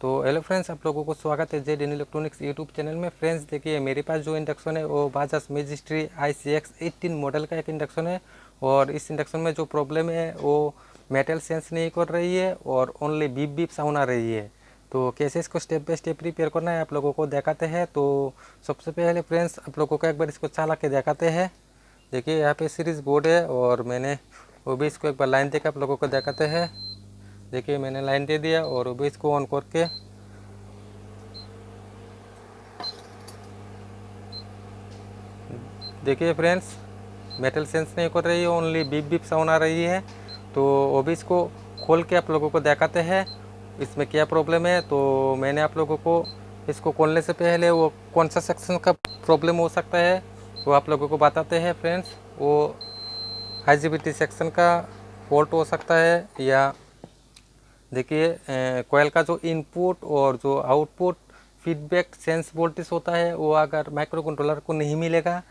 तो hello friends, आप लोगों को स्वागत है Z in electronics YouTube channel में। फ्रेंड्स देखिए, मेरे पास जो इंडक्शन है वो बजाज मैजिस्ट्री ICX18 मॉडल का एक इंडक्शन है। और इस इंडक्शन में जो प्रॉब्लम है वो मेटल सेंस नहीं कर रही है और ओनली बीप बीप साउंड आ रही है। तो कैसे इसको स्टेप बाय स्टेप रिपेयर करना है आप लोगों को दिखाते हैं। तो सबसे पहले फ्रेंड्स आप लोगों को एक बार इसको चला के दिखाते हैं। देखिए यहाँ पे सीरीज बोर्ड है और मैंने वो भी इसको एक बार लाइन देकर आप लोगों को दिखाते हैं। देखिए मैंने लाइन दे दिया और वो भी इसको ऑन करके देखिए फ्रेंड्स, मेटल सेंस नहीं कर रही है, ओनली बीप बीप साउंड आ रही है। तो वो भी इसको खोल के आप लोगों को दिखाते हैं इसमें क्या प्रॉब्लम है। तो मैंने आप लोगों को इसको खोलने से पहले वो कौन सा सेक्शन का प्रॉब्लम हो सकता है वो आप लोगों को बताते हैं फ्रेंड्स। वो IGBT सेक्शन का फॉल्ट हो सकता है, या देखिए कोयल का जो इनपुट और जो आउटपुट फीडबैक सेंस वोल्टेज होता है वो अगर माइक्रो कंट्रोलर को नहीं मिलेगा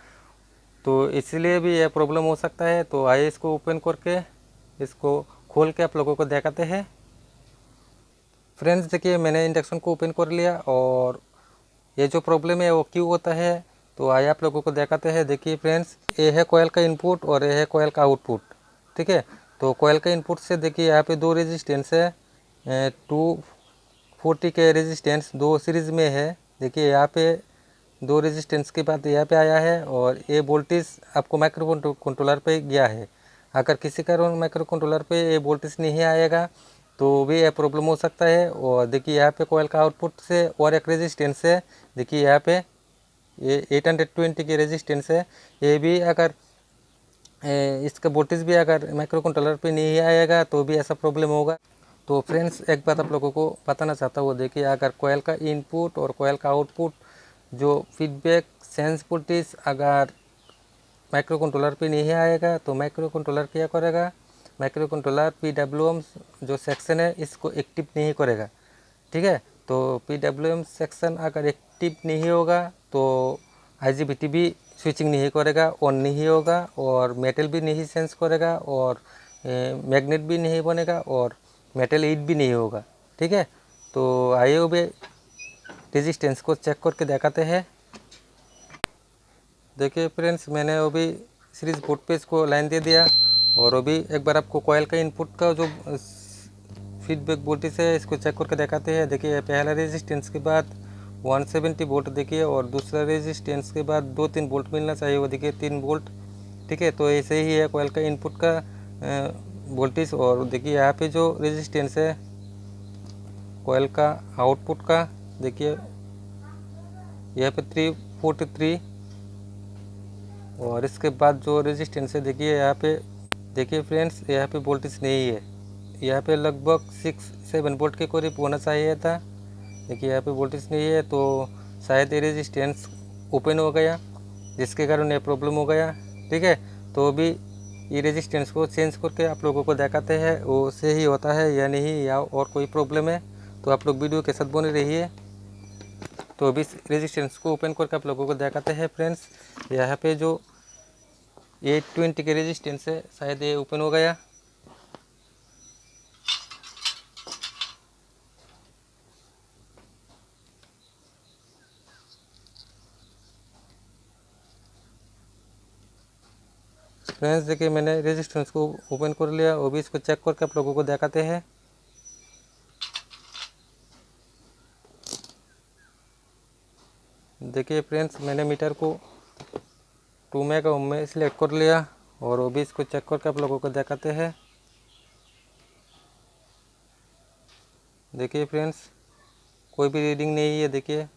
तो इसलिए भी यह प्रॉब्लम हो सकता है। तो आइए इसको ओपन करके इसको खोल के आप लोगों को दिखाते हैं। फ्रेंड्स देखिए, मैंने इंडक्शन को ओपन कर लिया और ये जो प्रॉब्लम है वो क्यों होता है तो आइए आप लोगों को दिखाते हैं। देखिए फ्रेंड्स, ये है कोयल का इनपुट और ये है कोयल का आउटपुट, ठीक है। तो कोयल का इनपुट से देखिए यहाँ पे दो रेजिस्टेंस है, 240 के रेजिस्टेंस दो सीरीज में है। देखिए यहाँ पे दो रेजिस्टेंस के बाद यहाँ पे आया है और ये वोल्टेज आपको माइक्रो कंट्रोलर पे गया है। अगर किसी कारण माइक्रो कंट्रोलर पे ये वोल्टेज नहीं आएगा तो भी यह प्रॉब्लम हो सकता है। और देखिए यहाँ पे कोयल का आउटपुट से और एक रेजिस्टेंस है, देखिए यहाँ पे ये 820 की रेजिस्टेंस है। ये भी अगर इसका वोल्टेज भी अगर माइक्रो कंट्रोलर पे नहीं आएगा तो भी ऐसा प्रॉब्लम होगा। तो फ्रेंड्स एक बात आप लोगों को बताना चाहता हूँ, देखिए अगर कोयल का इनपुट और कोयल का आउटपुट जो फीडबैक सेंस वोल्टेज अगर माइक्रो कंट्रोलर पे नहीं आएगा तो माइक्रो कंट्रोलर क्या करेगा, माइक्रो कंट्रोलर PWM जो सेक्शन है इसको एक्टिव नहीं करेगा, ठीक है। तो PWM सेक्शन अगर एक्टिव नहीं होगा तो IGBT भी स्विचिंग नहीं करेगा, ऑन नहीं होगा और मेटल भी नहीं सेंस करेगा और मैग्नेट भी नहीं बनेगा और मेटल हीट भी नहीं होगा, ठीक है। तो आइए वो भी रेजिस्टेंस को चेक करके दिखाते हैं। देखिए फ्रेंड्स, मैंने वो भी सीरीज बोर्ड पे इसको लाइन दे दिया और वो भी एक बार आपको कोयल का इनपुट का जो फीडबैक वोल्टेज है इसको चेक करके दिखाते हैं। देखिए पहला रेजिस्टेंस के बाद 170 वोल्ट देखिए और दूसरा रेजिस्टेंस के बाद 2-3 वोल्ट मिलना चाहिए, वो देखिए 3 वोल्ट, ठीक है। तो ऐसे ही है कोयल का इनपुट का वोल्टेज। और देखिए यहाँ पे जो रेजिस्टेंस है कोयल का आउटपुट का, देखिए यहाँ पे 343 और इसके बाद जो रेजिस्टेंस है देखिए यहाँ पे, देखिए फ्रेंड्स यहाँ पे वोल्टेज नहीं है, यहाँ पे लगभग 6-7 वोल्ट के करीब होना चाहिए था। देखिए यहाँ पे वोल्टेज नहीं है तो शायद ये रेजिस्टेंस ओपन हो गया जिसके कारण ये प्रॉब्लम हो गया, ठीक है। तो अभी ये रेजिस्टेंस को चेंज करके आप लोगों को दिखाते हैं वो सही होता है या नहीं, या और कोई प्रॉब्लम है। तो आप लोग वीडियो के साथ बने रहिए। तो अभी रेजिस्टेंस को ओपन करके आप लोगों को दिखाते हैं फ्रेंड्स। यहाँ पे जो 820 के रेजिस्टेंस है शायद ये ओपन हो गया। फ्रेंड्स देखिए, मैंने रेजिस्टेंस को ओपन कर लिया, वो भी इसको चेक करके आप लोगों को दिखाते हैं। देखिए फ्रेंड्स, मैंने मीटर को 2 मेगा ओम में सिलेक्ट कर लिया और वो भी इसको चेक करके आप लोगों को दिखाते हैं। देखिए फ्रेंड्स, कोई भी रीडिंग नहीं है, देखिए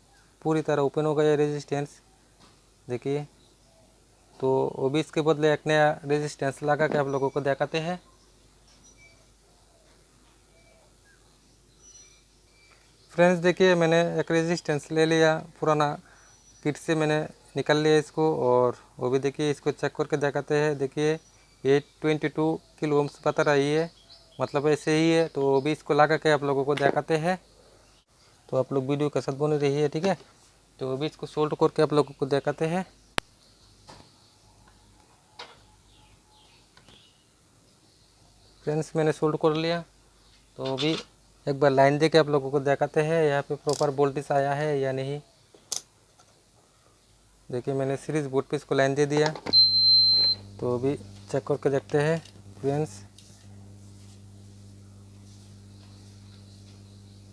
पूरी तरह ओपन हो गया रेजिस्टेंस, देखिए। तो वो भी इसके बदले एक नया रेजिस्टेंस लगा के आप लोगों को दिखाते हैं। फ्रेंड्स देखिए, मैंने एक रेजिस्टेंस ले लिया पुराना, किट से मैंने निकाल लिया इसको और वो भी देखिए इसको चेक करके दिखाते हैं। देखिए ये 22 किलो ओम्स बता रही है, मतलब ऐसे ही है। तो वो भी इसको लगा के आप लोगों को दिखाते हैं। तो आप लोग वीडियो के साथ बने रहिए, ठीक है। तो वो भी इसको सोल्ड करके आप लोगों को दिखाते हैं। फ्रेंड्स मैंने सोल्ड कर लिया, तो अभी एक बार लाइन दे के आप लोगों को दिखाते हैं यहाँ पे प्रॉपर वोल्टेज आया है या नहीं। देखिए मैंने सीरीज बोर्ड पे इसको लाइन दे दिया, तो अभी चेक करके देखते हैं फ्रेंड्स।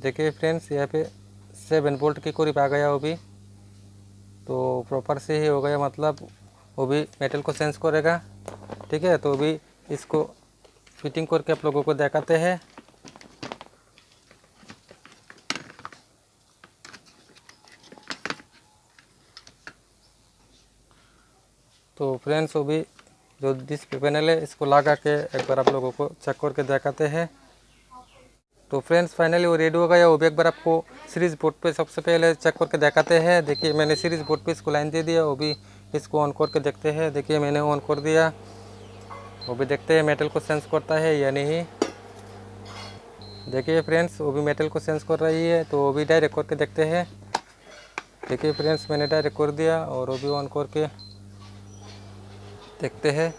देखिए फ्रेंड्स यहाँ पे 7 वोल्ट के करीब आ गया, वो भी तो प्रॉपर से ही हो गया, मतलब वो भी मेटल को सेंस करेगा। ठीक है, तो अभी इसको फिटिंग करके आप लोगों को दिखाते हैं। तो फ्रेंड्स वो भी जो डिस्प्ले पैनल है इसको लगा के एक बार आप लोगों को चेक करके दिखाते हैं। तो फ्रेंड्स फाइनली वो रेडी हो गया, वो भी एक बार आपको सीरीज बोर्ड पे सबसे पहले चेक करके दिखाते हैं। देखिए मैंने सीरीज बोर्ड पे इसको लाइन दे दिया, वो भी इसको ऑन करके देखते हैं। देखिए मैंने ऑन कर दिया, वो भी देखते हैं मेटल को सेंस करता है या नहीं। देखिए फ्रेंड्स वो भी मेटल को सेंस कर रही है, तो वो भी डायरेक्ट करके देखते हैं। देखिए फ्रेंड्स मैंने डायरेक्ट कर दिया और वो भी ऑन करके देखते हैं।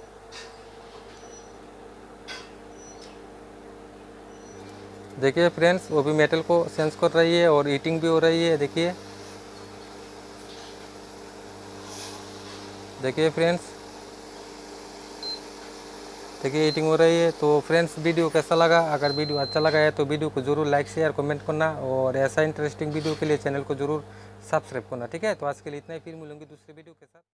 देखिए फ्रेंड्स वो भी मेटल को सेंस कर रही है और हीटिंग भी हो रही है। देखिए फ्रेंड्स, देखिए हीटिंग हो रही है। तो फ्रेंड्स वीडियो कैसा लगा? अगर वीडियो अच्छा लगा है तो वीडियो को ज़रूर लाइक शेयर कमेंट करना, और ऐसा इंटरेस्टिंग वीडियो के लिए चैनल को ज़रूर सब्सक्राइब करना। ठीक है, तो आज के लिए इतना ही, फिर मिलूंगी दूसरे वीडियो के साथ।